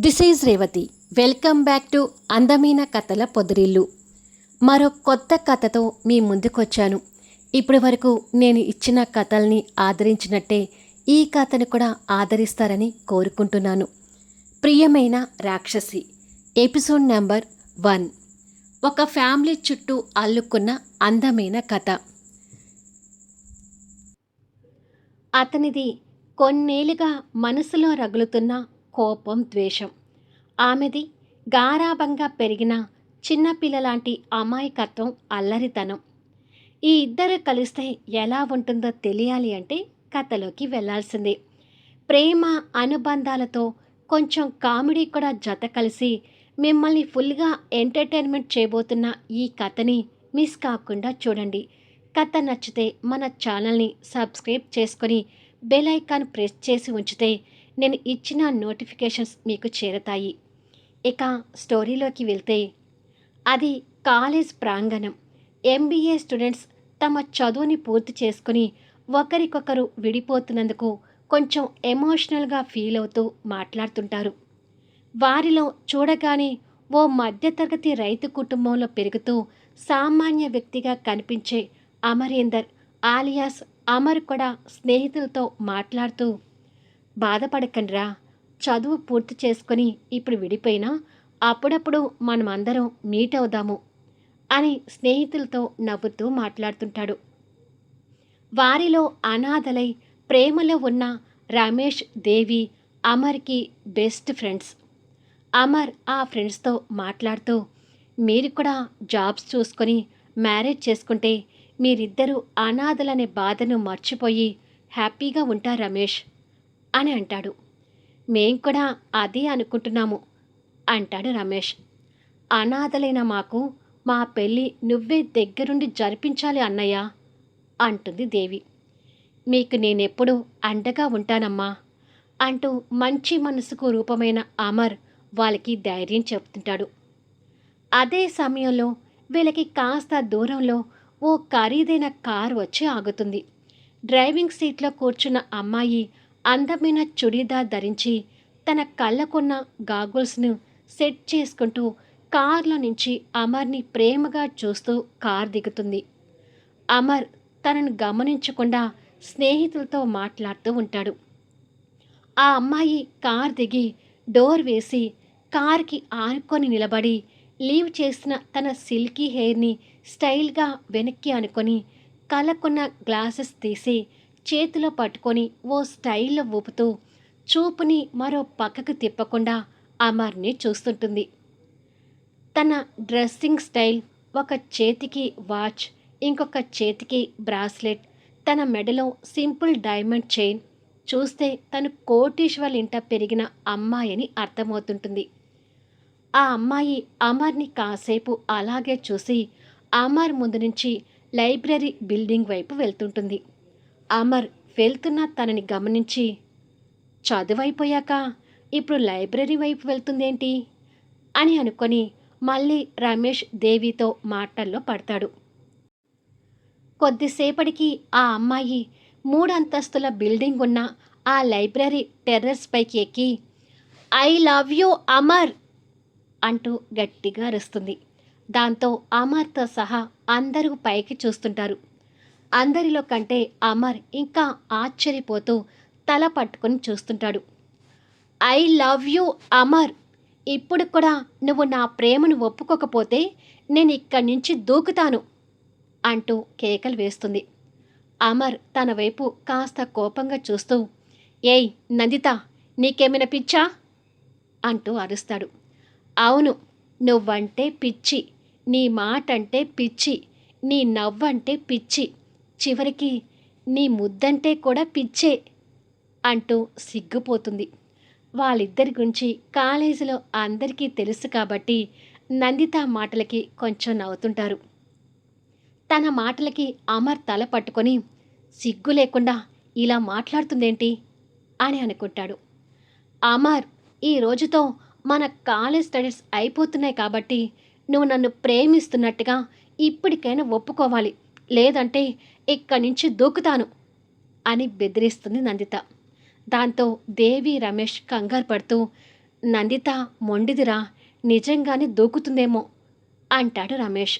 This is Revathi. Welcome back to అందమైన కథల పొదిరిల్లు. మరో కొత్త కథతో మీ ముందుకొచ్చాను. ఇప్పటి వరకు నేను ఇచ్చిన కథల్ని ఆదరించినట్టే ఈ కథను కూడా ఆదరిస్తారని కోరుకుంటున్నాను. ప్రియమైన రాక్షసి ఎపిసోడ్ నెంబర్ 1. ఒక ఫ్యామిలీ చుట్టూ అల్లుకున్న అందమైన కథ. అతనిది కొన్నేళ్లుగా మనసులో రగులుతున్న కోపం, ద్వేషం. ఆమెది గారాబంగా పెరిగిన చిన్నపిల్లలాంటి అమాయకత్వం, అల్లరితనం. ఈ ఇద్దరు కలిస్తే ఎలా ఉంటుందో తెలియాలి అంటే కథలోకి వెళ్ళాల్సిందే. ప్రేమ, అనుబంధాలతో కొంచెం కామెడీ కూడా జత కలిసి మిమ్మల్ని ఫుల్గా ఎంటర్టైన్మెంట్ చేయబోతున్న ఈ కథని మిస్ కాకుండా చూడండి. కథ నచ్చితే మన ఛానల్ని సబ్స్క్రైబ్ చేసుకొని బెల్ ఐకాన్ ప్రెస్ చేసి ఉంచితే నేను ఇచ్చిన నోటిఫికేషన్స్ మీకు చేరతాయి. ఇక స్టోరీలోకి వెళ్తే, అది కాలేజ్ ప్రాంగణం. ఎంబీఏ స్టూడెంట్స్ తమ చదువుని పూర్తి చేసుకుని ఒకరికొకరు విడిపోతున్నందుకు కొంచెం ఎమోషనల్గా ఫీల్ అవుతూ మాట్లాడుతుంటారు. వారిలో చూడగానే ఓ మధ్యతరగతి రైతు కుటుంబంలో పెరుగుతూ సామాన్య వ్యక్తిగా కనిపించే అమరేందర్ ఆలియాస్ అమర్ కూడా స్నేహితులతో మాట్లాడుతూ, బాధపడకండిరా, చదువు పూర్తి చేసుకొని ఇప్పుడు విడిపోయినా అప్పుడప్పుడు మనమందరం మీట్ అవుదాము అని స్నేహితులతో నవ్వుతూ మాట్లాడుతుంటాడు. వారిలో అనాథలై ప్రేమలో ఉన్న రమేష్, దేవి అమర్కి బెస్ట్ ఫ్రెండ్స్. అమర్ ఆ ఫ్రెండ్స్తో మాట్లాడుతూ, మీరు కూడా జాబ్స్ చూసుకొని మ్యారేజ్ చేసుకుంటే మీరిద్దరూ అనాథలనే బాధను మర్చిపోయి హ్యాపీగా ఉంటారు రమేష్ అని అంటాడు. మేం కూడా అదే అనుకుంటున్నాము అంటాడు రమేష్. అనాథలైన మాకు మా పెళ్ళి నువ్వే దగ్గరుండి జరిపించాలి అన్నయ్య అంటుంది దేవి. మీకు నేనెప్పుడు అండగా ఉంటానమ్మా అంటూ మంచి మనసుకు రూపమైన అమర్ వాళ్ళకి ధైర్యం చెప్తుంటాడు. అదే సమయంలో వీళ్ళకి కాస్త దూరంలో ఓ ఖరీదైన కారు వచ్చి ఆగుతుంది. డ్రైవింగ్ సీట్లో కూర్చున్న అమ్మాయి అందమైన చుడీదార్ ధరించి తన కళ్ళకున్న గాగుల్స్ను సెట్ చేసుకుంటూ కారులో నుంచి అమర్ని ప్రేమగా చూస్తూ కారు దిగుతుంది. అమర్ తనను గమనించకుండా స్నేహితులతో మాట్లాడుతూ ఉంటాడు. ఆ అమ్మాయి కారు దిగి డోర్ వేసి కార్కి ఆనుకొని నిలబడి లీవ్ చేసిన తన సిల్కీ హెయిర్ని స్టైల్గా వెనక్కి అనుకొని కళ్ళకున్న గ్లాసెస్ తీసి చేతిలో పట్టుకొని ఓ స్టైల్లో ఊపుతూ చూపుని మరో పక్కకు తిప్పకుండా అమర్ని చూస్తుంటుంది. తన డ్రెస్సింగ్ స్టైల్, ఒక చేతికి వాచ్, ఇంకొక చేతికి బ్రాస్లెట్, తన మెడలో సింపుల్ డైమండ్ చైన్ చూస్తే తను కోటీశ్వర్ల ఇంట పెరిగిన అమ్మాయిని అర్థమవుతుంటుంది. ఆ అమ్మాయి అమర్ని కాసేపు అలాగే చూసి అమర్ ముందు నుంచి లైబ్రరీ బిల్డింగ్ వైపు వెళ్తుంటుంది. అమర్ వెళ్తున్న తనని గమనించి, చదువైపోయాక ఇప్పుడు లైబ్రరీ వైపు వెళ్తుందేంటి అని అనుకొని మళ్ళీ రమేష్, దేవితో మాటల్లో పడతాడు. కొద్దిసేపటికి ఆ అమ్మాయి 3 అంతస్తుల బిల్డింగ్ ఉన్న ఆ లైబ్రరీ టెర్రస్ పైకి ఎక్కి, ఐ లవ్ యూ అమర్ అంటూ గట్టిగా అరుస్తుంది. దాంతో అమర్తో సహా అందరూ పైకి చూస్తుంటారు. అందరిలో కంటే అమర్ ఇంకా ఆశ్చర్యపోతూ తల పట్టుకొని చూస్తుంటాడు. ఐ లవ్ యూ అమర్, ఇప్పుడు కూడా నువ్వు నా ప్రేమను ఒప్పుకోకపోతే నేను ఇక్కడి నుంచి దూకుతాను అంటూ కేకలు వేస్తుంది. అమర్ తన వైపు కాస్త కోపంగా చూస్తూ, ఏయ్ నందిత, నీకేమైనా పిచ్చా అంటూ అరుస్తాడు. అవును, నువ్వంటే పిచ్చి, నీ మాట అంటే పిచ్చి, నీ నవ్వంటే పిచ్చి, చివరికి నీ ముద్దంటే కూడా పిచ్చే అంటూ సిగ్గుపోతుంది. వాళ్ళిద్దరి గురించి కాలేజీలో అందరికీ తెలుసు కాబట్టి నందిత మాటలకి కొంచెం నవ్వుతుంటారు. తన మాటలకి అమర్ తల పట్టుకొని, సిగ్గు లేకుండా ఇలా మాట్లాడుతుందేంటి అని అనుకుంటాడు. అమర్, ఈ రోజుతో మన కాలేజ్ స్టడీస్ అయిపోతున్నాయి కాబట్టి నువ్వు నన్ను ప్రేమిస్తున్నట్టుగా ఇప్పటికైనా ఒప్పుకోవాలి, లేదంటే ఇక్కడి నుంచి దూకుతాను అని బెదిరిస్తుంది నందిత. దాంతో దేవి, రమేష్ కంగారు పడుతూ, నందిత మొండిదిరా, నిజంగానే దూకుతుందేమో అంటాడు రమేష్.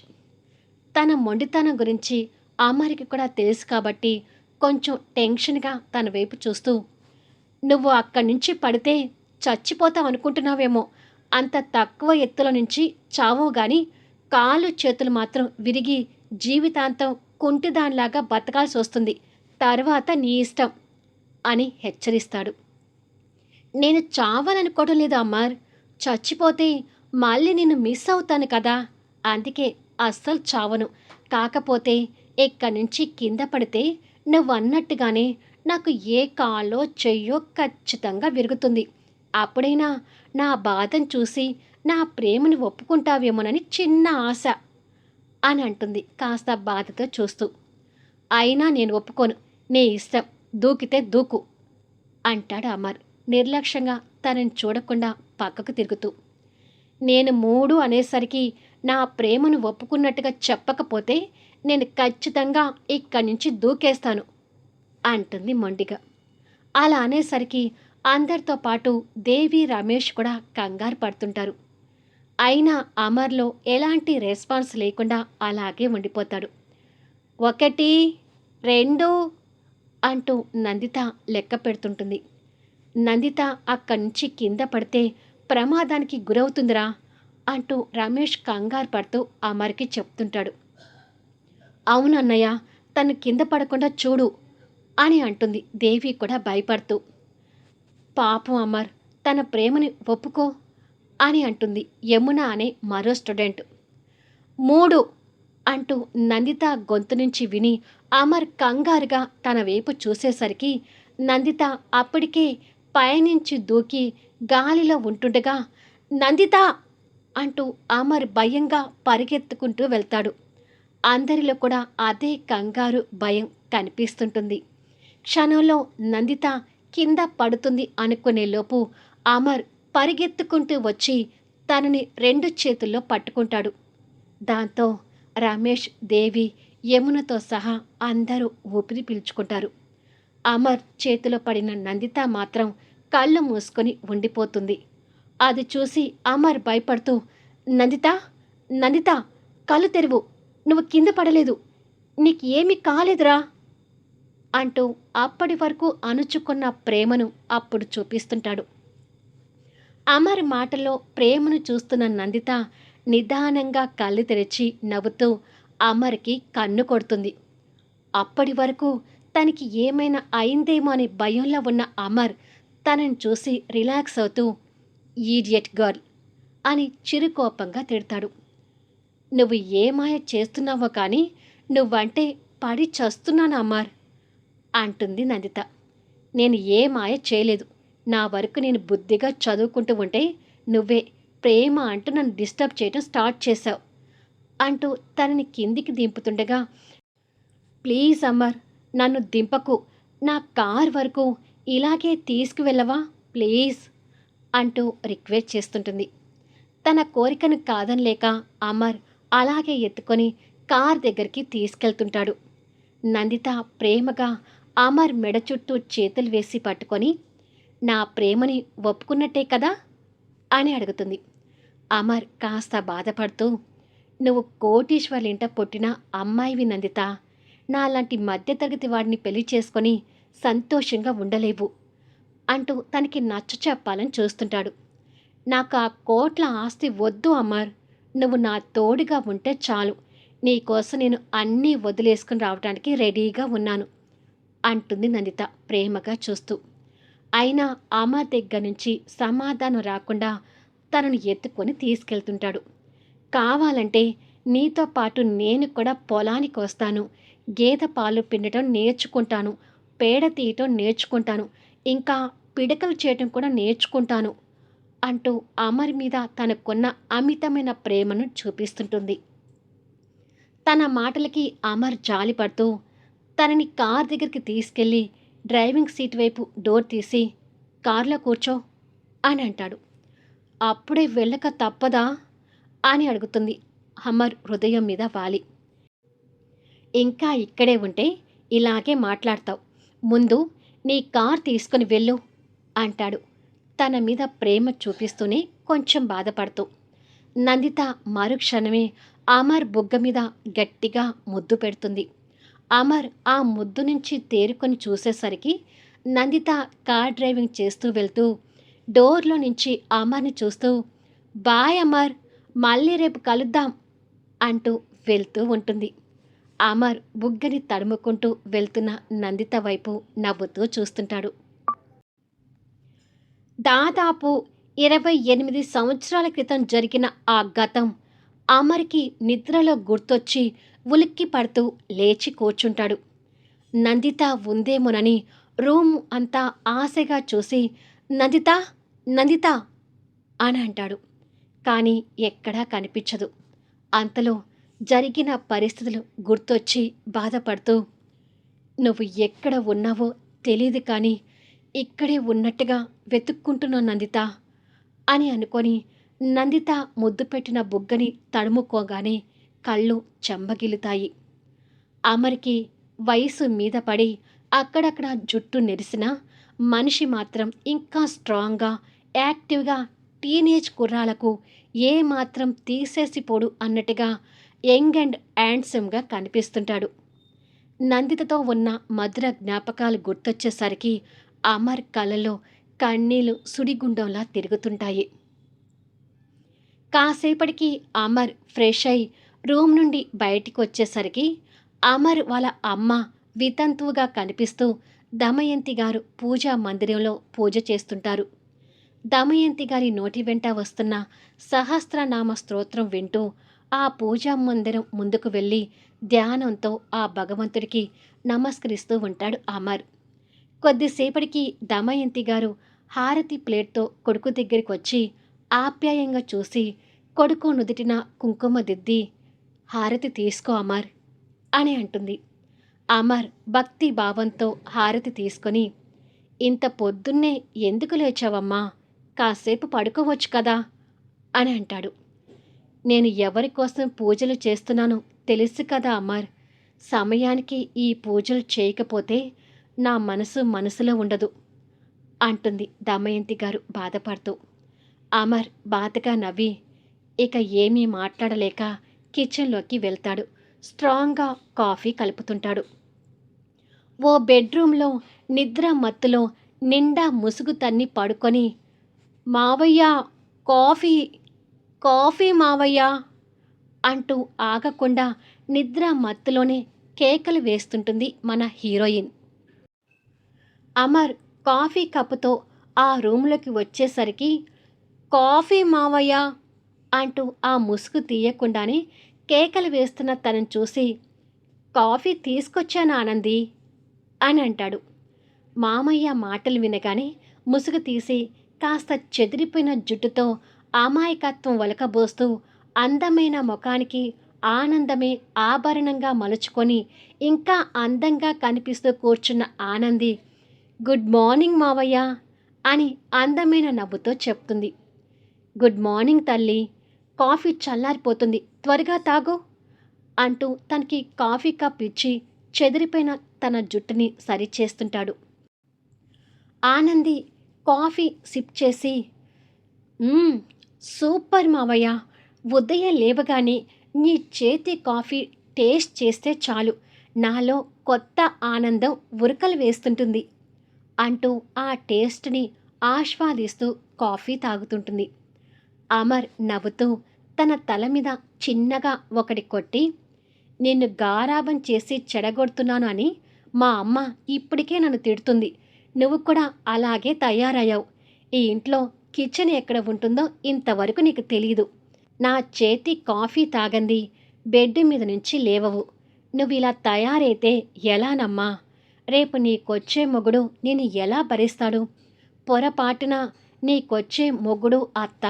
తన మొండితనం గురించి అమర్కి కూడా తెలుసు కాబట్టి కొంచెం టెన్షన్గా తన వైపు చూస్తూ, నువ్వు అక్కడి నుంచి పడితే చచ్చిపోతావు అనుకుంటున్నావేమో, అంత తక్కువ ఎత్తుల నుంచి చావో గాని కాళ్ళు చేతులు మాత్రం విరిగి జీవితాంతం కుంటిదానిలాగా బతకాల్సి వస్తుంది. తర్వాత నీ ఇష్టం అని హెచ్చరిస్తాడు. నేను చావాలనుకోవడం లేదు అమర్, చచ్చిపోతే మళ్ళీ నిన్ను మిస్ అవుతాను కదా, అందుకే అస్సలు చావను. కాకపోతే ఇక్కడి నుంచి కింద పడితే నువ్వన్నట్టుగానే నాకు ఏ కాలో చెయ్యో ఖచ్చితంగా విరుగుతుంది. అప్పుడైనా నా బాధను చూసి నా ప్రేమను ఒప్పుకుంటావేమోనని చిన్న ఆశ అని అంటుంది కాస్త బాధతో చూస్తూ. అయినా నేను ఒప్పుకోను, నీ ఇష్టం, దూకితే దూకు అంటాడు అమర్ నిర్లక్ష్యంగా తనని చూడకుండా పక్కకు తిరుగుతూ. నేను 3 అనేసరికి నా ప్రేమను ఒప్పుకున్నట్టుగా చెప్పకపోతే నేను ఖచ్చితంగా ఇక్కడి నుంచి దూకేస్తాను అంటుంది మొండిగా. అలా అనేసరికి అందరితో పాటు దేవి, రమేష్ కూడా కంగారు పడుతుంటారు. అయినా అమర్లో ఎలాంటి రెస్పాన్స్ లేకుండా అలాగే ఉండిపోతాడు. 1, 2 అంటూ నందిత లెక్క పెడుతుంటుంది. నందిత అక్కడి నుంచి కింద పడితే ప్రమాదానికి గురవుతుందిరా అంటూ రమేష్ కంగారు పడుతూ అమర్కి చెప్తుంటాడు. అవునన్నయ్య, తను కింద పడకుండా చూడు అని అంటుంది దేవి కూడా భయపడుతూ. పాపం అమర్, తన ప్రేమని ఒప్పుకో అని అంటుంది యమున అనే మరో స్టూడెంట్. 3 అంటూ నందిత గొంతు నుంచి విని అమర్ కంగారుగా తన వైపు చూసేసరికి నందిత అప్పటికే పైనుంచి దూకి గాలిలో ఉంటుండగా, నందిత అంటూ అమర్ భయంగా పరిగెత్తుకుంటూ వెళ్తాడు. అందరిలో కూడా అదే కంగారు, భయం కనిపిస్తుంటుంది. క్షణంలో నందిత కింద పడుతుంది అనుకునేలోపు అమర్ పరిగెత్తుకుంటూ వచ్చి తనని 2 చేతుల్లో పట్టుకుంటాడు. దాంతో రమేష్, దేవి, యమునతో సహా అందరూ ఊపిరి పీల్చుకుంటారు. అమర్ చేతిలో పడిన నందిత మాత్రం కళ్ళు మూసుకొని ఉండిపోతుంది. అది చూసి అమర్ భయపడుతూ, నందిత, నందిత, కళ్ళు తెరువు, నువ్వు కింద పడలేదు, నీకు ఏమీ కాలేదురా అంటూ అప్పటి వరకు అణుచుకున్న ప్రేమను అప్పుడు చూపిస్తుంటాడు. అమర్ మాటల్లో ప్రేమను చూస్తున్న నందిత నిదానంగా కళ్ళు తెరిచి నవ్వుతూ అమర్కి కన్ను కొడుతుంది. అప్పటి వరకు తనకి ఏమైనా అయిందేమో అనే భయంలో ఉన్న అమర్ తనని చూసి రిలాక్స్ అవుతూ, ఈడియట్ గర్ల్ అని చిరుకోపంగా తిడతాడు. నువ్వు ఏ మాయ చేస్తున్నావో కానీ నువ్వంటే పడి చస్తున్నాను అమర్ అంటుంది నందిత. నేను ఏ మాయ చేయలేదు, నా వరకు నేను బుద్ధిగా చదువుకుంటూ ఉంటే నువ్వే ప్రేమ అంటూ నన్ను డిస్టర్బ్ చేయడం స్టార్ట్ చేశావు అంటూ తనని కిందికి దింపుతుండగా, ప్లీజ్ అమర్, నన్ను దింపకు, నా కార్ వరకు ఇలాగే తీసుకువెళ్ళవా ప్లీజ్ అంటూ రిక్వెస్ట్ చేస్తుంటుంది. తన కోరికను కాదనలేక అమర్ అలాగే ఎత్తుకొని కార్ దగ్గరికి తీసుకెళ్తుంటాడు. నందిత ప్రేమగా అమర్ మెడ చుట్టూ చేతులు వేసి పట్టుకొని, నా ప్రేమని ఒప్పుకున్నట్టే కదా అని అడుగుతుంది. అమర్ కాస్త బాధపడుతూ, నువ్వు కోటీశ్వర్లింట పుట్టిన అమ్మాయివి నందిత, నాలాంటి మధ్యతరగతి వాడిని పెళ్లి చేసుకొని సంతోషంగా ఉండలేవు అంటూ తనకి నచ్చ చెప్పాలని చూస్తుంటాడు. నాకు ఆ కోట్ల ఆస్తి వద్దు అమర్, నువ్వు నా తోడుగా ఉంటే చాలు, నీకోసం నేను అన్నీ వదిలేసుకుని రావడానికి రెడీగా ఉన్నాను అంటుంది నందిత ప్రేమగా చూస్తూ. అయినా అమర్ దగ్గర నుంచి సమాధానం రాకుండా తనను ఎత్తుకొని తీసుకెళ్తుంటాడు. కావాలంటే నీతో పాటు నేను కూడా పొలానికి వస్తాను, గేదె పాలు పిండటం నేర్చుకుంటాను, పేడ తీయటం నేర్చుకుంటాను, ఇంకా పిడకలు చేయటం కూడా నేర్చుకుంటాను అంటూ అమర్ మీద తనకున్న అమితమైన ప్రేమను చూపిస్తుంటుంది. తన మాటలకి అమర్ జాలిపడుతూ తనని కార్ దగ్గరికి తీసుకెళ్ళి డ్రైవింగ్ సీట్ వైపు డోర్ తీసి, కార్లో కూర్చో అని అంటాడు. అప్పుడే వెళ్ళక తప్పదా అని అడుగుతుంది అమర్ హృదయం మీద వాలి. ఇంకా ఇక్కడే ఉంటే ఇలాగే మాట్లాడతావు, ముందు నీ కార్ తీసుకుని వెళ్ళు అంటాడు తన మీద ప్రేమ చూపిస్తూనే కొంచెం బాధపడుతూ. నందిత మరుక్షణమే అమర్ బుగ్గ మీద గట్టిగా ముద్దు పెడుతుంది. అమర్ ఆ ముద్దు నుంచి తేరుకొని చూసేసరికి నందిత కార్ డ్రైవింగ్ చేస్తూ వెళ్తూ డోర్లో నుంచి అమర్ని చూస్తూ, బాయ్ అమర్, మళ్ళీ రేపు కలుద్దాం అంటూ వెళ్తూ ఉంటుంది. అమర్ బుగ్గని తడుముకుంటూ వెళ్తున్న నందిత వైపు నవ్వుతూ చూస్తుంటాడు. దాదాపు 28 సంవత్సరాల క్రితం జరిగిన ఆ గతం అమర్కి నిద్రలో గుర్తొచ్చి ఉలిక్కి పడుతూ లేచి కూర్చుంటాడు. నందిత ఉందేమోనని రూమ్ అంతా ఆశగా చూసి, నందిత, నందిత అని అంటాడు. కానీ ఎక్కడా కనిపించదు. అంతలో జరిగిన పరిస్థితులు గుర్తొచ్చి బాధపడుతూ, నువ్వు ఎక్కడ ఉన్నావో తెలియదు కానీ ఇక్కడే ఉన్నట్టుగా వెతుక్కుంటున్నా నందిత అని అనుకొని నందిత ముద్దు పెట్టిన బుగ్గని తడుముకోగానే కళ్ళు చెంబగిలుతాయి. అమర్కి వయసు మీద పడి అక్కడక్కడ జుట్టు నెరిసిన మనిషి మాత్రం ఇంకా స్ట్రాంగ్గా, యాక్టివ్గా, టీనేజ్ కుర్రాలకు ఏమాత్రం తీసేసిపోడు అన్నట్టుగా యంగ్ అండ్ హ్యాండ్సమ్గా కనిపిస్తుంటాడు. నందితతో ఉన్న మధుర జ్ఞాపకాలు గుర్తొచ్చేసరికి అమర్ కళ్ళలో కన్నీళ్లు సుడిగుండంలా తిరుగుతుంటాయి. కాసేపటికి అమర్ ఫ్రెష్ అయి రూమ్ నుండి బయటికి వచ్చేసరికి అమర్ వాళ్ళ అమ్మ వితంతువుగా కనిపిస్తూ దమయంతి గారు పూజా మందిరంలో పూజ చేస్తుంటారు. దమయంతి గారి నోటి వెంట వస్తున్న సహస్రనామ స్తోత్రం వింటూ ఆ పూజా మందిరం ముందుకు వెళ్ళి ధ్యానంతో ఆ భగవంతుడికి నమస్కరిస్తూ ఉంటాడు అమర్. కొద్దిసేపటికి దమయంతి గారు హారతి ప్లేట్తో కొడుకు దగ్గరికి వచ్చి ఆప్యాయంగా చూసి కొడుకు నుదిటిన కుంకుమ దిద్ది, హారతి తీసుకో అమర్ అని అంటుంది. అమర్ భక్తి భావంతో హారతి తీసుకొని, ఇంత పొద్దున్నే ఎందుకు లేచావమ్మా, కాసేపు పడుకోవచ్చు కదా అని అంటాడు. నేను ఎవరి కోసం పూజలు చేస్తున్నానో తెలుసు కదా అమర్, సమయానికి ఈ పూజలు చేయకపోతే నా మనసులో ఉండదు అంటుంది దమయంతి గారు బాధపడుతూ. అమర్ బాధగా నవ్వి ఇక ఏమీ మాట్లాడలేక కిచెన్లోకి వెళ్తాడు. స్ట్రాంగ్గా కాఫీ కలుపుతుంటాడు. ఓ బెడ్రూమ్లో నిద్ర మత్తులో నిండా ముసుగు తన్ని పడుకొని, మావయ్య, కాఫీ, కాఫీ మావయ్య అంటూ ఆగకుండా నిద్ర మత్తులోనే కేకలు వేస్తుంటుంది మన హీరోయిన్. అమర్ కాఫీ కప్పుతో ఆ రూమ్లోకి వచ్చేసరికి, కాఫీ మావయ్య అంటూ ఆ ముసుగు తీయకుండానే కేకలు వేస్తున్న తనను చూసి, కాఫీ తీసుకొచ్చాను ఆనంది అని అంటాడు. మామయ్య మాటలు వినగానే ముసుగు తీసి కాస్త చెదిరిపోయిన జుట్టుతో అమాయకత్వం ఒలకబోస్తూ అందమైన ముఖానికి ఆనందమే ఆభరణంగా మలుచుకొని ఇంకా అందంగా కనిపిస్తూ కూర్చున్న ఆనంది, గుడ్ మార్నింగ్ మావయ్య అని అందమైన నవ్వుతో చెప్తుంది. గుడ్ మార్నింగ్ తల్లి, కాఫీ చల్లారిపోతుంది, త్వరగా తాగు అంటూ తనకి కాఫీ కప్ ఇచ్చి చెదిరిపోయిన తన జుట్టుని సరిచేస్తుంటాడు. ఆనంది కాఫీ సిప్ చేసి, సూపర్ మావయ్య, ఉదయం లేవగానే నీ చేతి కాఫీ టేస్ట్ చేస్తే చాలు నాలో కొత్త ఆనందం ఉరకలు వేస్తుంటుంది అంటూ ఆ టేస్ట్ని ఆస్వాదిస్తూ కాఫీ తాగుతుంటుంది. అమర్ నవ్వుతూ తన తల మీద చిన్నగా ఒకటి కొట్టి, నిన్ను గారాబం చేసి చెడగొడుతున్నాను అని మా అమ్మ ఇప్పటికే నన్ను తిడుతుంది. నువ్వు కూడా అలాగే తయారయ్యావు. ఈ ఇంట్లో కిచెన్ ఎక్కడ ఉంటుందో ఇంతవరకు నీకు తెలీదు. నా చేతి కాఫీ తాగంది బెడ్ మీద నుంచి లేవవు. నువ్వు ఇలా తయారైతే ఎలానమ్మా? రేపు నీకొచ్చే మొగుడు నేను ఎలా భరిస్తాడు? పొరపాటున నీకొచ్చే మొగుడు అత్త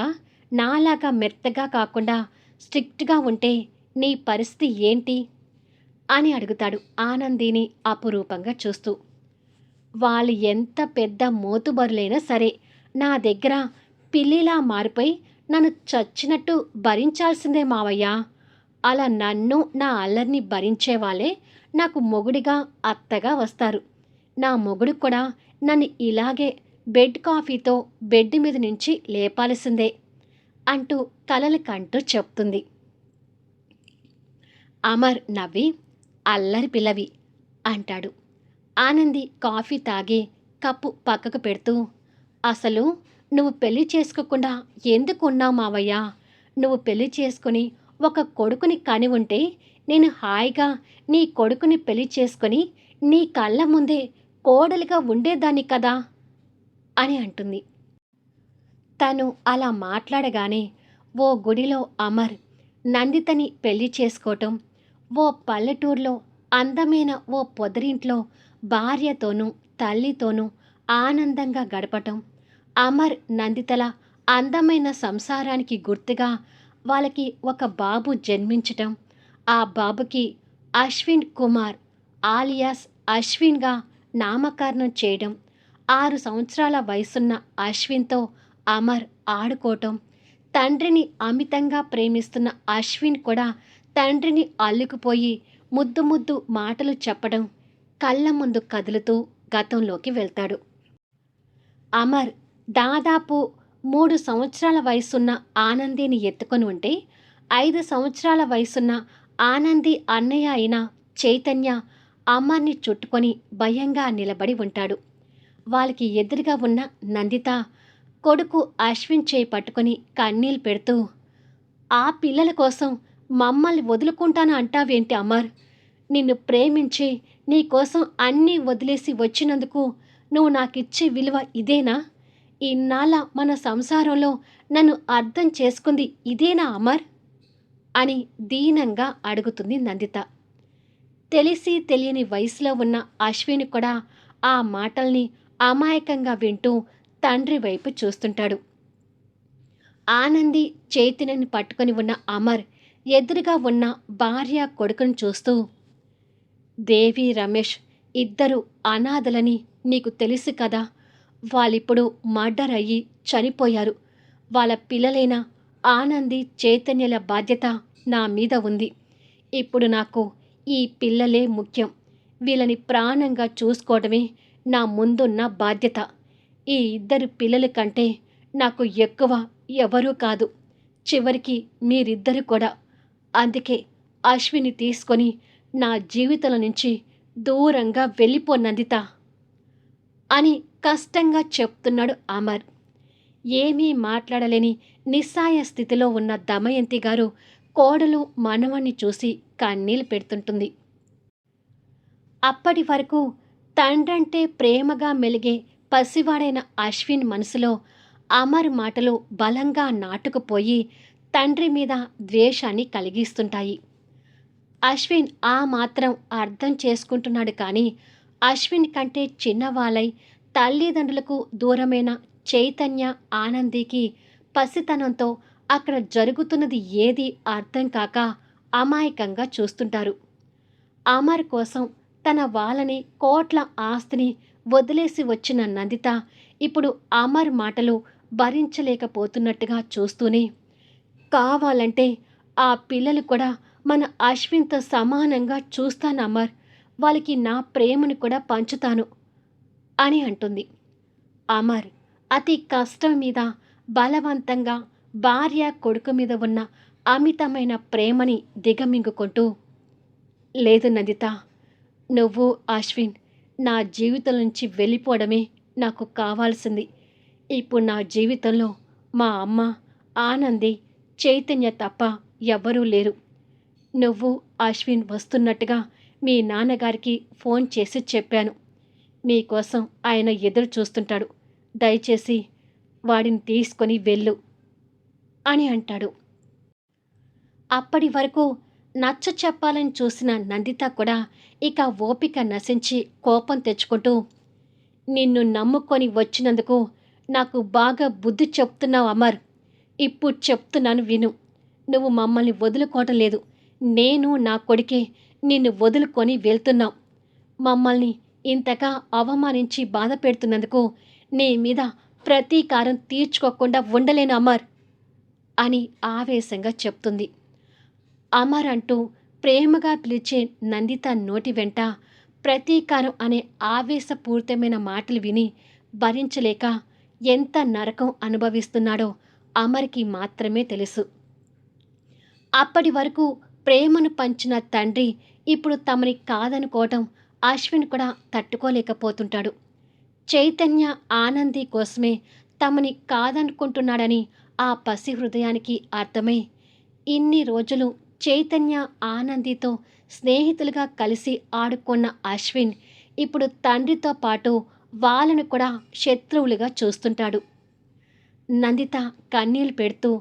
నాలాగా మెత్తగా కాకుండా స్ట్రిక్ట్గా ఉంటే నీ పరిస్థితి ఏంటి అని అడుగుతాడు ఆనందిని అపురూపంగా చూస్తూ. వాళ్ళు ఎంత పెద్ద మోతుబరులైనా సరే నా దగ్గర పిల్లిలా మారిపోయి నన్ను చచ్చినట్టు భరించాల్సిందే మావయ్య. అలా నన్ను నా అల్లరిని భరించేవాళ్ళే నాకు మొగుడిగా అత్తగా వస్తారు. నా మొగుడు కూడా నన్ను ఇలాగే బెడ్ కాఫీతో బెడ్ మీద నుంచి లేపాల్సిందే అంటూ కలలు కంటూ చెప్తుంది. అమర్ నవ్వి అల్లరి పిల్లవి అంటాడు. ఆనంది కాఫీ తాగి కప్పు పక్కకు పెడుతూ, అసలు నువ్వు పెళ్లి చేసుకోకుండా ఎందుకు ఉన్నావు మావయ్య? నువ్వు పెళ్లి చేసుకుని ఒక కొడుకుని కని ఉంటే నేను హాయిగా నీ కొడుకుని పెళ్లి చేసుకొని నీ కళ్ళ ముందే కోడలిగా ఉండేదాన్ని కదా అని అంటుంది. తను అలా మాట్లాడగానే ఓ గుడిలో అమర్ నందితని పెళ్లి చేసుకోవటం, ఓ పల్లెటూరులో అందమైన ఓ పొదరింట్లో భార్యతోనూ తల్లితోనూ ఆనందంగా గడపటం, అమర్ నందితల అందమైన సంసారానికి గుర్తుగా వాళ్ళకి ఒక బాబు జన్మించటం, ఆ బాబుకి అశ్విన్ కుమార్ ఆలియాస్ అశ్విన్గా నామకరణం చేయడం, 6 సంవత్సరాల వయసున్న అశ్విన్తో అమర్ ఆడుకోవటం, తండ్రిని అమితంగా ప్రేమిస్తున్న అశ్విన్ కూడా తండ్రిని అల్లుకుపోయి ముద్దు ముద్దు మాటలు చెప్పడం, కళ్ళ ముందు కదులుతూ గతంలోకి వెళ్తాడు. అమర్ దాదాపు 3 సంవత్సరాల వయసున్న ఆనందిని ఎత్తుకొని ఉంటే 5 సంవత్సరాల వయసున్న ఆనంది అన్నయ్య అయిన చైతన్య అమర్ని చుట్టుకొని భయంగా నిలబడి ఉంటాడు. వాళ్ళకి ఎదురుగా ఉన్న నందిత కొడుకు అశ్విన్ చేయి పట్టుకొని కన్నీళ్ళు పెడుతూ, ఆ పిల్లల కోసం మమ్మల్ని వదులుకుంటాను అంటావేంటి అమర్? నిన్ను ప్రేమించి నీకోసం అన్నీ వదిలేసి వచ్చినందుకు నువ్వు నాకిచ్చే విలువ ఇదేనా? ఇన్నాళ్ళ మన సంసారంలో నన్ను అర్థం చేసుకుంది ఇదేనా అమర్ అని దీనంగా అడుగుతుంది నందిత. తెలిసి తెలియని వయసులో ఉన్న అశ్విన్ కూడా ఆ మాటల్ని అమాయకంగా వింటూ తండ్రి వైపు చూస్తుంటాడు. ఆనంది చైతన్యని పట్టుకొని ఉన్న అమర్ ఎదురుగా ఉన్న భార్య కొడుకుని చూస్తూ, దేవి రమేష్ ఇద్దరు అనాథలని నీకు తెలుసు కదా, వాళ్ళిప్పుడు మర్డర్ అయ్యి చనిపోయారు. వాళ్ళ పిల్లలైన ఆనంది చైతన్యల బాధ్యత నా మీద ఉంది. ఇప్పుడు నాకు ఈ పిల్లలే ముఖ్యం. వీళ్ళని ప్రాణంగా చూసుకోవడమే నా ముందున్న బాధ్యత. ఈ ఇద్దరు పిల్లల కంటే నాకు ఎక్కువ ఎవరూ కాదు. చివరికి మీరిద్దరు కూడా. అందుకే అశ్విని తీసుకొని నా జీవితంలో నుంచి దూరంగా వెళ్ళిపో నందిత అని కష్టంగా చెప్తున్నాడు అమర్. ఏమీ మాట్లాడలేని నిస్సాయ స్థితిలో ఉన్న దమయంతి గారు కోడలు మనవణ్ణి చూసి కన్నీళ్ళు పెడుతుంటుంది. అప్పటి వరకు తండ్రంటే ప్రేమగా మెలిగే పసివాడైన అశ్విన్ మనసులో అమర్ మాటలు బలంగా నాటుకుపోయి తండ్రి మీద ద్వేషాన్ని కలిగిస్తుంటాయి. అశ్విన్ ఆ మాత్రం అర్థం చేసుకుంటున్నాడు కానీ అశ్విన్ కంటే చిన్నవాళ్ళై తల్లిదండ్రులకు దూరమైన చైతన్య ఆనందికి పసితనంతో అక్కడ జరుగుతున్నది ఏది అర్థం కాక అమాయకంగా చూస్తుంటారు. అమర్ కోసం తన వాళ్ళని కోట్ల ఆస్తిని వదిలేసి వచ్చిన నందిత ఇప్పుడు అమర్ మాటలు భరించలేకపోతున్నట్టుగా చూస్తూనే, కావాలంటే ఆ పిల్లలు కూడా మన అశ్విన్తో సమానంగా చూస్తాను అమర్, వాళ్ళకి నా ప్రేమను కూడా పంచుతాను అని అంటుంది. అమర్ అతి కష్టం మీద బలవంతంగా భార్య కొడుకు మీద ఉన్న అమితమైన ప్రేమని దిగమింగుకుంటూ, లేదు నందిత, నువ్వు అశ్విన్ నా జీవితం నుంచి వెళ్ళిపోవడమే నాకు కావాల్సింది. ఇప్పుడు నా జీవితంలో మా అమ్మ, ఆనంది, చైతన్య తప్ప ఎవ్వరూ లేరు. నువ్వు అశ్విన్ వస్తున్నట్టుగా మీ నాన్నగారికి ఫోన్ చేసి చెప్పాను. మీకోసం ఆయన ఎదురు చూస్తుంటాడు. దయచేసి వాడిని తీసుకొని వెళ్ళు అని అంటాడు. అప్పటి వరకు నచ్చ చెప్పాలని చూసిన నందిత కూడా ఇక ఓపిక నశించి కోపం తెచ్చుకుంటూ, నిన్ను నమ్ముకొని వచ్చినందుకు నాకు బాగా బుద్ధి చెప్తున్నావు అమర్. ఇప్పుడు చెప్తున్నాను విను. నువ్వు మమ్మల్ని వదులుకోవటం లేదు. నేను నా కొడుకే నిన్ను వదులుకొని వెళ్తున్నాం. మమ్మల్ని ఇంతగా అవమానించి బాధ పెడుతున్నందుకు నీ మీద ప్రతీకారం తీర్చుకోకుండా ఉండలేను అమర్ అని ఆవేశంగా చెప్తుంది. అమర్ అంటూ ప్రేమగా పిలిచే నందిత నోటి వెంట ప్రతీకారం అనే ఆవేశపూరితమైన మాటలు విని భరించలేక ఎంత నరకం అనుభవిస్తున్నాడో అమర్కి మాత్రమే తెలుసు. అప్పటి వరకు ప్రేమను పంచిన తండ్రి ఇప్పుడు తమని కాదనుకోవటం అశ్విన్ కూడా తట్టుకోలేకపోతుంటాడు. చైతన్య ఆనంది కోసమే తమని కాదనుకుంటున్నాడని ఆ పసి హృదయానికి అర్థమై ఇన్ని రోజులు చైతన్య ఆనందితో స్నేహితులుగా కలిసి ఆడుకున్న అశ్విన్ ఇప్పుడు తండ్రితో పాటు వాళ్ళను కూడా శత్రువులుగా చూస్తుంటాడు. నందిత కన్నీళ్లు పెడుతూ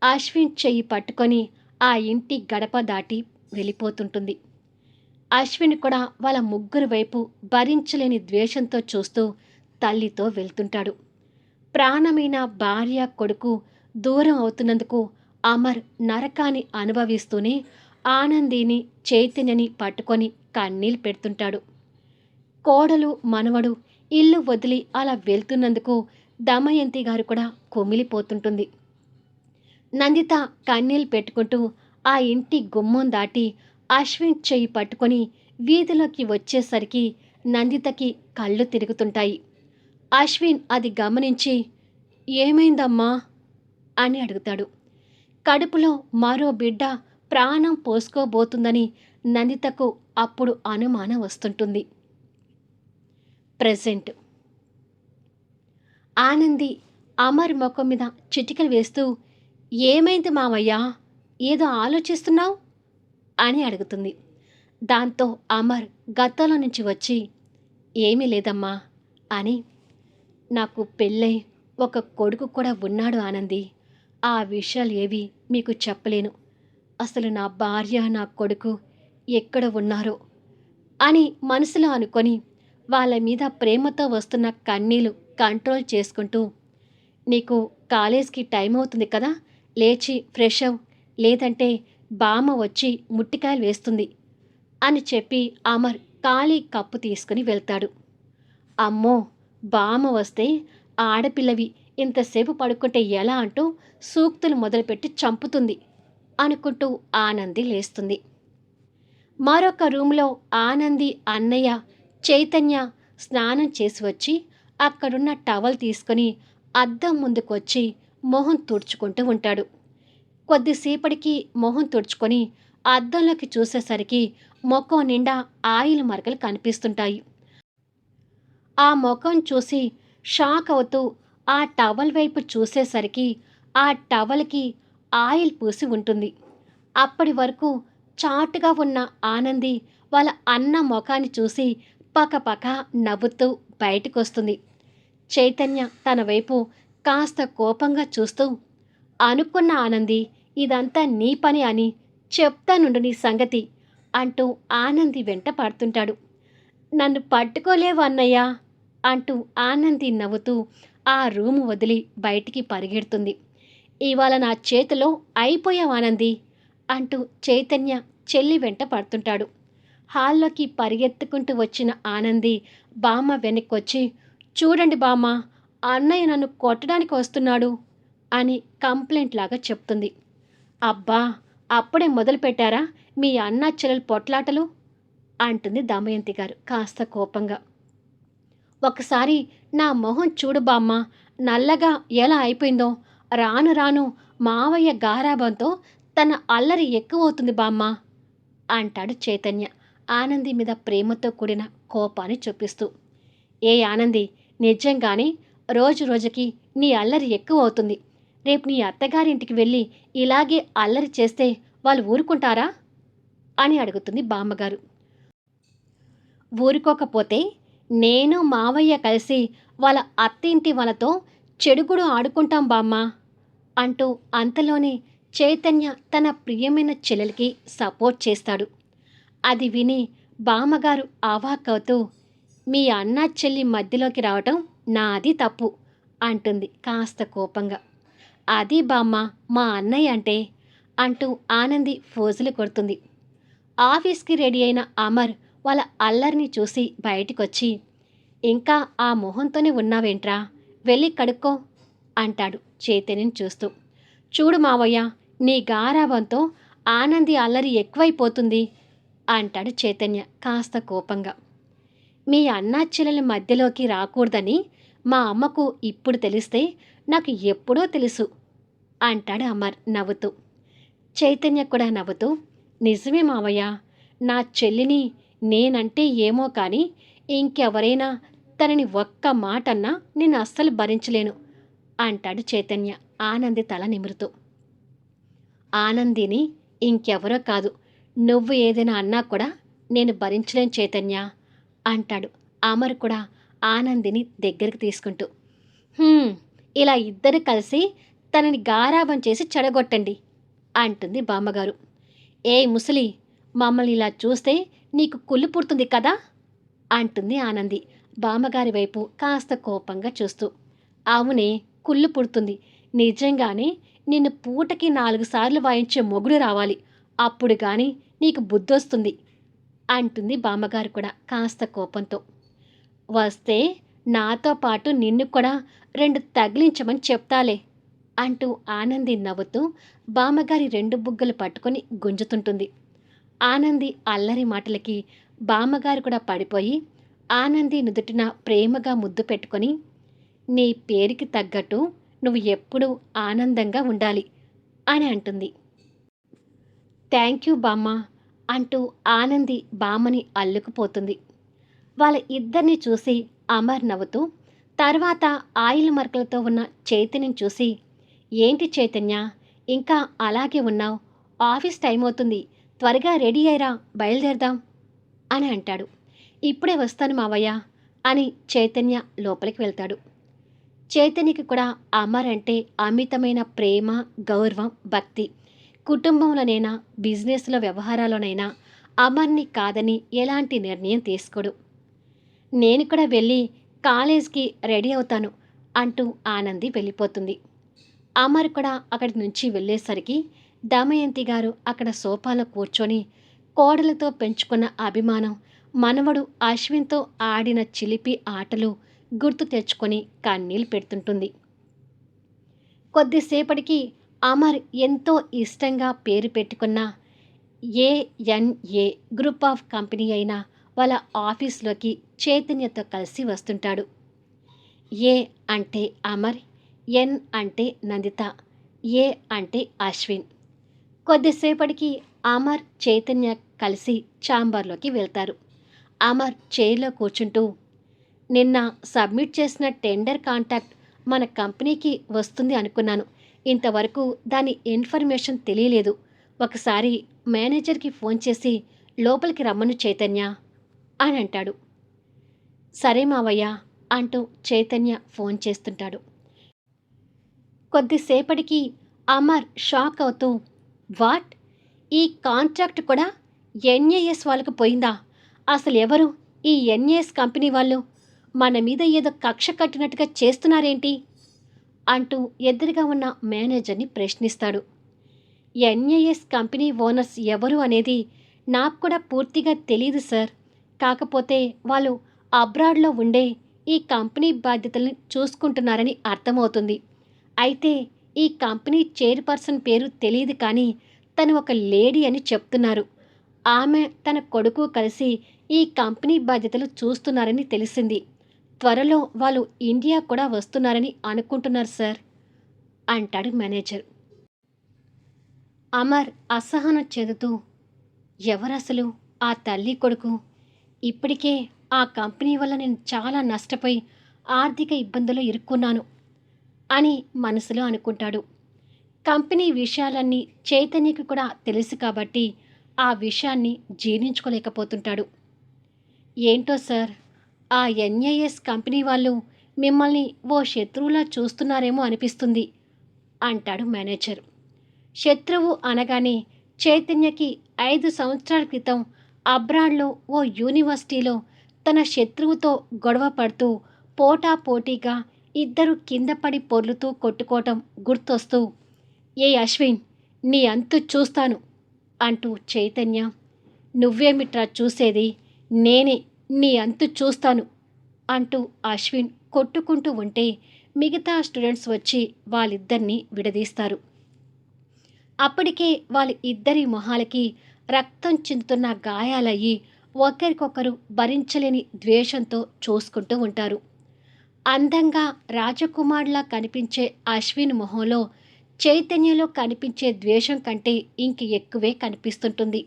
అశ్విన్ చెయ్యి పట్టుకొని ఆ ఇంటి గడప దాటి వెళ్ళిపోతుంటుంది. అశ్విన్ కూడా వాళ్ళ ముగ్గురు వైపు భరించలేని ద్వేషంతో చూస్తూ తల్లితో వెళ్తుంటాడు. ప్రాణమైన భార్య కొడుకు దూరం అవుతున్నందుకు అమర్ నరకాన్ని అనుభవిస్తూనే ఆనందిని చైతన్యని పట్టుకొని కన్నీళ్ళు పెడుతుంటాడు. కోడలు మనవడు ఇల్లు వదిలి అలా వెళ్తున్నందుకు దమయంతి గారు కూడా కుమిలిపోతుంటుంది. నందిత కన్నీళ్ళు పెట్టుకుంటూ ఆ ఇంటి గుమ్మం దాటి అశ్విన్ చెయ్యి పట్టుకొని వీధిలోకి వచ్చేసరికి నందితకి కళ్ళు తిరుగుతుంటాయి. అశ్విన్ అది గమనించి ఏమైందమ్మా అని అడుగుతాడు. కడుపులో మరో బిడ్డ ప్రాణం పోసుకోబోతుందని నందితకు అప్పుడు అనుమానం వస్తుంటుంది. ప్రెజెంట్ ఆనంది అమర్ ముఖం మీద చిటికలు వేస్తూ ఏమైంది మావయ్యా, ఏదో ఆలోచిస్తున్నావు అని అడుగుతుంది. దాంతో అమర్ గతంలో నుంచి వచ్చి ఏమీ లేదమ్మా అని, నాకు పెళ్ళై ఒక కొడుకు కూడా ఉన్నాడు ఆనంది. ఆ విషయాలు ఏవి మీకు చెప్పలేను. అసలు నా భార్య నా కొడుకు ఎక్కడ ఉన్నారో అని మనసులో అనుకొని వాళ్ళ మీద ప్రేమతో వస్తున్న కన్నీళ్లు కంట్రోల్ చేసుకుంటూ, నీకు కాలేజ్కి టైం అవుతుంది కదా, లేచి ఫ్రెష్ అవ్, లేదంటే బామ్మ వచ్చి ముట్టికాయలు వేస్తుంది అని చెప్పి అమర్ ఖాళీ కప్పు తీసుకుని వెళ్తాడు. అమ్మో, బామ్మ వస్తే ఆడపిల్లవి ఇంతసేపు పడుకుంటే ఎలా అంటూ సూక్తులు మొదలుపెట్టి చంపుతుంది అనుకుంటూ ఆనంది లేస్తుంది. మరొక రూమ్లో ఆనంది అన్నయ్య చైతన్య స్నానం చేసి వచ్చి అక్కడున్న టవల్ తీసుకొని అద్దం ముందుకొచ్చి మొహం తుడుచుకుంటూ ఉంటాడు. కొద్దిసేపటికి మొహం తుడుచుకొని అద్దంలోకి చూసేసరికి ముఖం నిండా ఆయిల్ మరకలు కనిపిస్తుంటాయి. ఆ ముఖం చూసి షాక్ అవుతూ ఆ టవల్ వైపు చూసేసరికి ఆ టవల్కి ఆయిల్ పూసి ఉంటుంది. అప్పటి వరకు చాటుగా ఉన్న ఆనంది వాళ్ళ అన్న ముఖాన్ని చూసి పకపక నవ్వుతూ బయటకొస్తుంది. చైతన్య తన వైపు కాస్త కోపంగా చూస్తూ, అనుకున్న ఆనంది, ఇదంతా నీ పని అని చెప్తానుండు నీ సంగతి అంటూ ఆనంది వెంట పడుతుంటాడు. నన్ను పట్టుకోలేవు అన్నయ్య అంటూ ఆనంది నవ్వుతూ ఆ రూము వదిలి బయటికి పరిగెడుతుంది. ఇవాళ నా చేతిలో అయిపోయావు ఆనంది అంటూ చైతన్య చెల్లి వెంట పడుతుంటాడు. హాల్లోకి పరిగెత్తుకుంటూ వచ్చిన ఆనంది బామ్మ వెనక్కొచ్చి, చూడండి బామ్మ, అన్నయ్య నన్ను కొట్టడానికి వస్తున్నాడు అని కంప్లైంట్ లాగా చెప్తుంది. అబ్బా, అప్పుడే మొదలుపెట్టారా మీ అన్న చెల్లెలు పొట్లాటలు అంటుంది దమయంతి గారు కాస్త కోపంగా. ఒకసారి నా మొహం చూడు బామ్మ, నల్లగా ఎలా అయిపోయిందో. రాను రాను మావయ్య గారాబంతో తన అల్లరి ఎక్కువవుతుంది బామ్మ అంటాడు చైతన్య ఆనంది మీద ప్రేమతో కూడిన కోపాన్ని చూపిస్తూ. ఏ ఆనంది, నిజంగానే రోజు రోజుకి నీ అల్లరి ఎక్కువ అవుతుంది. రేపు నీ అత్తగారింటికి వెళ్ళి ఇలాగే అల్లరి చేస్తే వాళ్ళు ఊరుకుంటారా అని అడుగుతుంది బామ్మగారు. ఊరుకోకపోతే నేను మావయ్య కలిసి వాళ్ళ అత్తింటి వాళ్ళతో చెడుగుడు ఆడుకుంటాం బామ్మ అంటూ అంతలోనే చైతన్య తన ప్రియమైన చెల్లెలికి సపోర్ట్ చేస్తాడు. అది విని బామ్మగారు అవాక్కవుతూ, మీ అన్న చెల్లి మధ్యలోకి రావటం నాది తప్పు అంటుంది కాస్త కోపంగా. అది బామ్మ మా అన్నయ్య అంటే అంటూ ఆనంది ఫోజులు కొడుతుంది. ఆఫీస్కి రెడీ అయిన అమర్ వాళ్ళ అల్లరిని చూసి బయటికొచ్చి, ఇంకా ఆ మొహంతోనే ఉన్నావేంట్రా, వెళ్ళి కడుక్కో అంటాడు చైతన్యని చూస్తూ. చూడు మావయ్య, నీ గారాబంతో ఆనంది అల్లరి ఎక్కువైపోతుంది అంటాడు చైతన్య కాస్త కోపంగా. మీ అన్నా చెల్లెల మధ్యలోకి రాకూడదని మా అమ్మకు ఇప్పుడు తెలిస్తే నాకు ఎప్పుడో తెలుసు అంటాడు అమర్ నవ్వుతూ. చైతన్య కూడా నవ్వుతూ, నిజమే మావయ్య, నా చెల్లిని నేనంటే ఏమో కానీ ఇంకెవరైనా తనని ఒక్క మాటన్నా నేను అస్సలు భరించలేను అంటాడు చైతన్య ఆనంది తల నిమురుతూ. ఆనందిని ఇంకెవరో కాదు, నువ్వు ఏదైనా అన్నా కూడా నేను భరించలేను చైతన్య అంటాడు అమర్ కూడా ఆనందిని దగ్గరికి తీసుకుంటూ. ఇలా ఇద్దరు కలిసి తనని గారాబం చేసి చెడగొట్టండి అంటుంది బామ్మగారు. ఏ ముసలి, మమ్మల్ని ఇలా చూస్తే నీకు కుళ్ళు పుడుతుంది కదా అంటుంది ఆనంది బామ్మగారి వైపు కాస్త కోపంగా చూస్తూ. అవునే, కుళ్ళు పుడుతుంది. నిజంగానే నిన్ను పూటకి 4 సార్లు వాయించే మొగుడు రావాలి, అప్పుడు కానీ నీకు బుద్ధొస్తుంది అంటుంది బామ్మగారు కూడా కాస్త కోపంతో. వస్తే నాతో పాటు నిన్ను కూడా 2 తగిలించమని చెప్తాలే అంటూ ఆనంది నవ్వుతూ బామ్మగారి 2 బుగ్గలు పట్టుకొని గుంజుతుంటుంది. ఆనంది అల్లరి మాటలకి బామ్మగారు కూడా పడిపోయి ఆనంది నుదుటిన ప్రేమగా ముద్దు పెట్టుకొని, నీ పేరుకి తగ్గట్టు నువ్వు ఎప్పుడూ ఆనందంగా ఉండాలి అని అంటుంది. థ్యాంక్ యూ బామ్మ అంటూ ఆనంది బామ్మని అల్లుకుపోతుంది. వాళ్ళ ఇద్దరిని చూసి అమర్ నవ్వుతూ తర్వాత ఆయిల్ మరకలతో ఉన్న చైతన్యని చూసి, ఏంటి చైతన్య, ఇంకా అలాగే ఉన్నావు? ఆఫీస్ టైం అవుతుంది, త్వరగా రెడీ అయ్యిరా, బయలుదేరదాం అని అంటాడు. ఇప్పుడే వస్తాను మావయ్య అని చైతన్య లోపలికి వెళ్తాడు. చైతన్యకి కూడా అమర్ అంటే అమితమైన ప్రేమ, గౌరవం, భక్తి. కుటుంబంలోనైనా బిజినెస్లో వ్యవహారాల్లోనైనా అమర్ని కాదని ఎలాంటి నిర్ణయం తీసుకోడు. నేను కూడా వెళ్ళి కాలేజ్కి రెడీ అవుతాను అంటూ ఆనంది వెళ్ళిపోతుంది. అమర్ కూడా అక్కడి నుంచి వెళ్ళేసరికి దమయంతి గారు అక్కడ సోఫాలో కూర్చొని కోడలతో పెంచుకున్న అభిమానం, మనవడు అశ్విన్తో ఆడిన చిలిపి ఆటలు గుర్తు తెచ్చుకొని కన్నీళ్ళు పెడుతుంటుంది. కొద్దిసేపటికి అమర్ ఎంతో ఇష్టంగా పేరు పెట్టుకున్న ఏఎన్ఏ గ్రూప్ ఆఫ్ కంపెనీ అయిన వాళ్ళ ఆఫీస్లోకి చైతన్యతో కలిసి వస్తుంటాడు. ఏ అంటే అమర్, ఎన్ అంటే నందిత, ఏ అంటే అశ్విన్. కొద్దిసేపటికి అమర్, చైతన్య కలిసి ఛాంబర్లోకి వెళ్తారు. అమర్ చైర్లో కూర్చుంటూ, నిన్న సబ్మిట్ చేసిన టెండర్ కాంటాక్ట్ మన కంపెనీకి వస్తుంది అనుకున్నాను, ఇంతవరకు దాని ఇన్ఫర్మేషన్ తెలియలేదు. ఒకసారి మేనేజర్కి ఫోన్ చేసి లోపలికి రమ్మను చైతన్య అని అంటాడు. సరే మావయ్య అంటూ చైతన్య ఫోన్ చేస్తుంటాడు. కొద్దిసేపటికి అమర్ షాక్ అవుతూ, వాట్, ఈ కాంట్రాక్ట్ కూడా ఎన్ఏఎస్ వాళ్ళకు పోయిందా? అసలు ఎవరు ఈ ఎన్ఏఎస్ కంపెనీ వాళ్ళు? మన మీద ఏదో కక్ష కట్టినట్టుగా చేస్తున్నారేంటి అంటూ ఎదురుగా ఉన్న మేనేజర్ని ప్రశ్నిస్తాడు. ఎన్ఏఎస్ కంపెనీ ఓనర్స్ ఎవరు అనేది నాకు కూడా పూర్తిగా తెలియదు సార్. కాకపోతే వాళ్ళు అబ్రాడ్లో ఉండే ఈ కంపెనీ బాధ్యతల్ని చూసుకుంటున్నారని అర్థమవుతుంది. అయితే ఈ కంపెనీ చైర్పర్సన్ పేరు తెలియదు కానీ తను ఒక లేడీ అని చెప్తున్నారు. ఆమె తన కొడుకు కలిసి ఈ కంపెనీ బాధ్యతలు చూస్తున్నారని తెలిసింది. త్వరలో వాళ్ళు ఇండియా కూడా వస్తున్నారని అనుకుంటున్నారు సార్ అంటాడు మేనేజర్. అమర్ అసహనం చెందుతూ, ఎవరసలు ఆ తల్లి కొడుకు? ఇప్పటికే ఆ కంపెనీ వల్ల నేను చాలా నష్టపోయి ఆర్థిక ఇబ్బందులు ఇరుక్కున్నాను అని మనసులో అనుకుంటాడు. కంపెనీ విషయాలన్నీ చైతన్యకి కూడా తెలుసు కాబట్టి ఆ విషయాన్ని జీర్ణించుకోలేకపోతుంటాడు. ఏంటో సార్, ఆ ఎన్ఏఎస్ కంపెనీ వాళ్ళు మిమ్మల్ని ఓ శత్రువులా చూస్తున్నారేమో అనిపిస్తుంది అంటాడు మేనేజర్. శత్రువు అనగానే చైతన్యకి 5 సంవత్సరాల క్రితం అబ్రాడ్లో ఓ యూనివర్సిటీలో తన శత్రువుతో గొడవ పడుతూ పోటాపోటీగా ఇద్దరు కింద పడి పొర్లుతూ కొట్టుకోవటం గుర్తొస్తూ, ఏ అశ్విన్, నీ అంతు చూస్తాను అంటూ చైతన్య, నువ్వేమిట్రా చూసేది, నేనే నీ అంతు చూస్తాను అంటూ అశ్విన్ కొట్టుకుంటూ ఉంటే మిగతా స్టూడెంట్స్ వచ్చి వాళ్ళిద్దరినీ విడదీస్తారు. అప్పటికే వాళ్ళ ఇద్దరి మొహాలకి రక్తం చిందుతున్న గాయాలయ్యి ఒకరికొకరు భరించలేని ద్వేషంతో చూసుకుంటూ ఉంటారు. అందంగా రాజకుమారులా కనిపించే అశ్విన్ మొహంలో చైతన్యలో కనిపించే ద్వేషం కంటే ఇంక ఎక్కువే కనిపిస్తుంటుంది.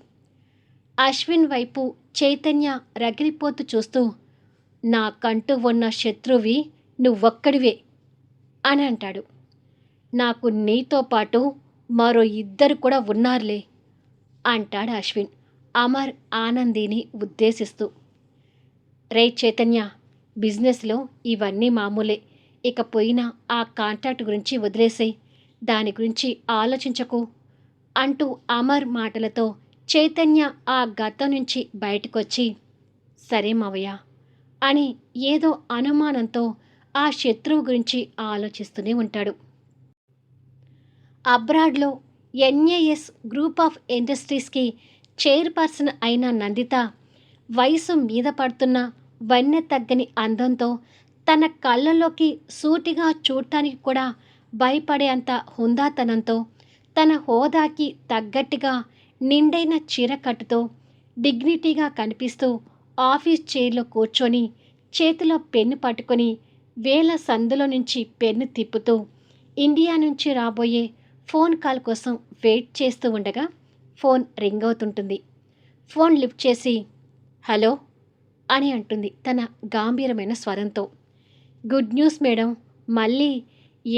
అశ్విన్ వైపు చైతన్య రగిలిపోతూ చూస్తూ, నాకంటూ ఉన్న శత్రువి నువ్వొక్కడివే అని అంటాడు. నాకు నీతో పాటు మరో ఇద్దరు కూడా ఉన్నారులే అంటాడు అశ్విన్ అమర్ ఆనందిని ఉద్దేశిస్తూ. రే చైతన్య, బిజినెస్లో ఇవన్నీ మామూలే. ఇక పోయినా ఆ కాంట్రాక్ట్ గురించి వదిలేసేయ్, దాని గురించి ఆలోచించకు అంటూ అమర్ మాటలతో చైతన్య ఆ గతం నుంచి బయటకొచ్చి, సరే మావయ్య అని ఏదో అనుమానంతో ఆ శత్రువు గురించి ఆలోచిస్తూనే ఉంటాడు. అబ్రాడ్లో ఎన్ఏఎస్ గ్రూప్ ఆఫ్ ఇండస్ట్రీస్కి చైర్పర్సన్ అయిన నందిత వయసు మీద పడుతున్న వన్నె తగ్గని అందంతో తన కళ్ళల్లోకి సూటిగా చూడటానికి కూడా భయపడేంత హుందాతనంతో తన హోదాకి తగ్గట్టుగా నిండైన చీరకట్టుతో డిగ్నిటీగా కనిపిస్తూ ఆఫీస్ చైర్లో కూర్చొని చేతిలో పెన్ను పట్టుకొని వేల సందులో నుంచి పెన్ను తిప్పుతూ ఇండియా నుంచి రాబోయే ఫోన్ కాల్ కోసం వెయిట్ చేస్తూ ఉండగా ఫోన్ రింగ్ అవుతుంటుంది. ఫోన్ లిఫ్ట్ చేసి హలో అని అంటుంది తన గాంభీరమైన స్వరంతో. గుడ్ న్యూస్ మేడం, మళ్ళీ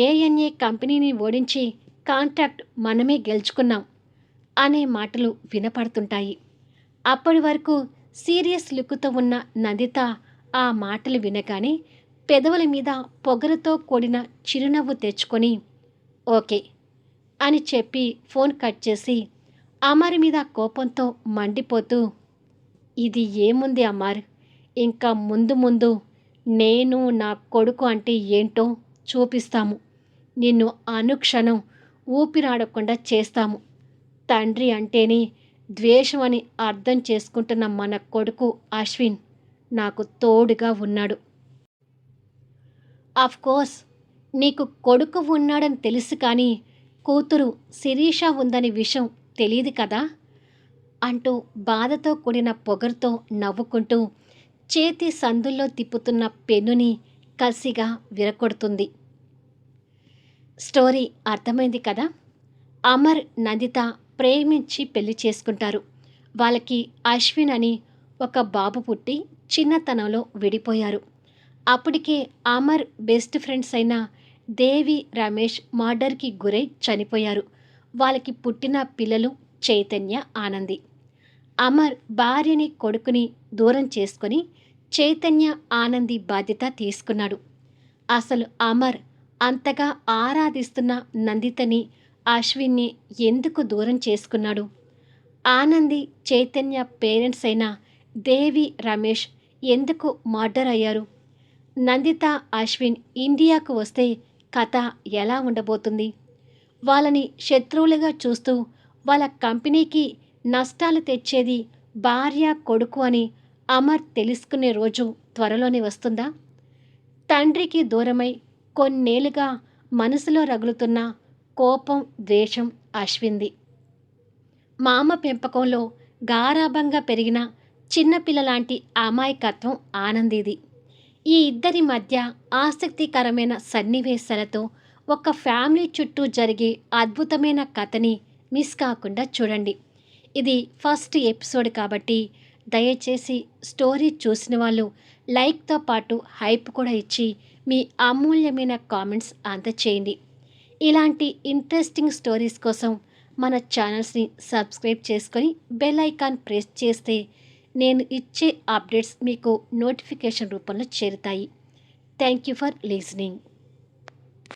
ఏఎన్ఏ కంపెనీని ఓడించి కాంట్రాక్ట్ మనమే గెలుచుకున్నాం అనే మాటలు వినపడుతుంటాయి. అప్పటి వరకు సీరియస్ లుక్తో ఉన్న నందిత ఆ మాటలు వినగానే పెదవుల మీద పొగరుతో కూడిన చిరునవ్వు తెచ్చుకొని ఓకే అని చెప్పి ఫోన్ కట్ చేసి అమర్ మీద కోపంతో మండిపోతూ, ఇది ఏముంది అమర్, ఇంకా ముందు ముందు నేను నా కొడుకు అంటే ఏంటో చూపిస్తాము. నిన్ను అనుక్షణం ఊపిరాడకుండా చేస్తాము. తండ్రి అంటేనే ద్వేషం అని అర్థం చేసుకుంటున్న మన కొడుకు అశ్విన్ నాకు తోడుగా ఉన్నాడు. కోర్స్ నీకు కొడుకు ఉన్నాడని తెలుసు, కానీ కూతురు శిరీష ఉందని విషయం తెలియదు కదా అంటూ బాధతో కూడిన పొగరుతో నవ్వుకుంటూ చేతి సందుల్లో తిప్పుతున్న పెన్నుని కసిగా విరకొడుతుంది. స్టోరీ అర్థమైంది కదా. అమర్ నందిత ప్రేమించి పెళ్లి చేసుకుంటారు. వాళ్ళకి అశ్విన్ అని ఒక బాబు పుట్టి చిన్నతనంలో విడిపోయారు. అప్పటికే అమర్ బెస్ట్ ఫ్రెండ్స్ అయిన దేవి రమేష్ మర్డర్కి గురై చనిపోయారు. వాళ్ళకి పుట్టిన పిల్లలు చైతన్య, ఆనంది. అమర్ భార్యని కొడుకుని దూరం చేసుకొని చైతన్య, ఆనంది బాధ్యత తీసుకున్నాడు. అసలు అమర్ అంతగా ఆరాధిస్తున్న నందితని అశ్విన్ని ఎందుకు దూరం చేసుకున్నాడు? ఆనంది, చైతన్య పేరెంట్స్ అయిన దేవి రమేష్ ఎందుకు మర్డర్ అయ్యారు? నందిత, అశ్విన్ ఇండియాకు వస్తే కథ ఎలా ఉండబోతుంది? వాళ్ళని శత్రువులుగా చూస్తూ వాళ్ళ కంపెనీకి నష్టాలు తెచ్చేది భార్య, కొడుకు అని అమర్ తెలుసుకునే రోజు త్వరలోనే వస్తుందా? తండ్రికి దూరమై కొన్నేళ్లుగా మనసులో రగులుతున్న కోపం, ద్వేషం అశ్విన్ది. మామ పెంపకంలో గారాబంగా పెరిగిన చిన్నపిల్లలాంటి అమాయకత్వం ఆనందిది. ఈ ఇద్దరి మధ్య ఆసక్తికరమైన సన్నివేశాలతో ఒక ఫ్యామిలీ చుట్టూ జరిగే అద్భుతమైన కథని మిస్ కాకుండా చూడండి. ఇది ఫస్ట్ ఎపిసోడ్ కాబట్టి దయచేసి స్టోరీ చూసిన వాళ్ళు లైక్తో పాటు హైప్ కూడా ఇచ్చి మీ అమూల్యమైన కామెంట్స్ అందచేయండి. ఇలాంటి ఇంట్రెస్టింగ్ స్టోరీస్ కోసం మన ఛానల్స్ని సబ్స్క్రైబ్ చేసుకొని బెల్ ఐకాన్ ప్రెస్ చేస్తే నేను ఇచ్చే అప్డేట్స్ మీకు నోటిఫికేషన్ రూపంలో చేరుతాయి. Thank you for listening.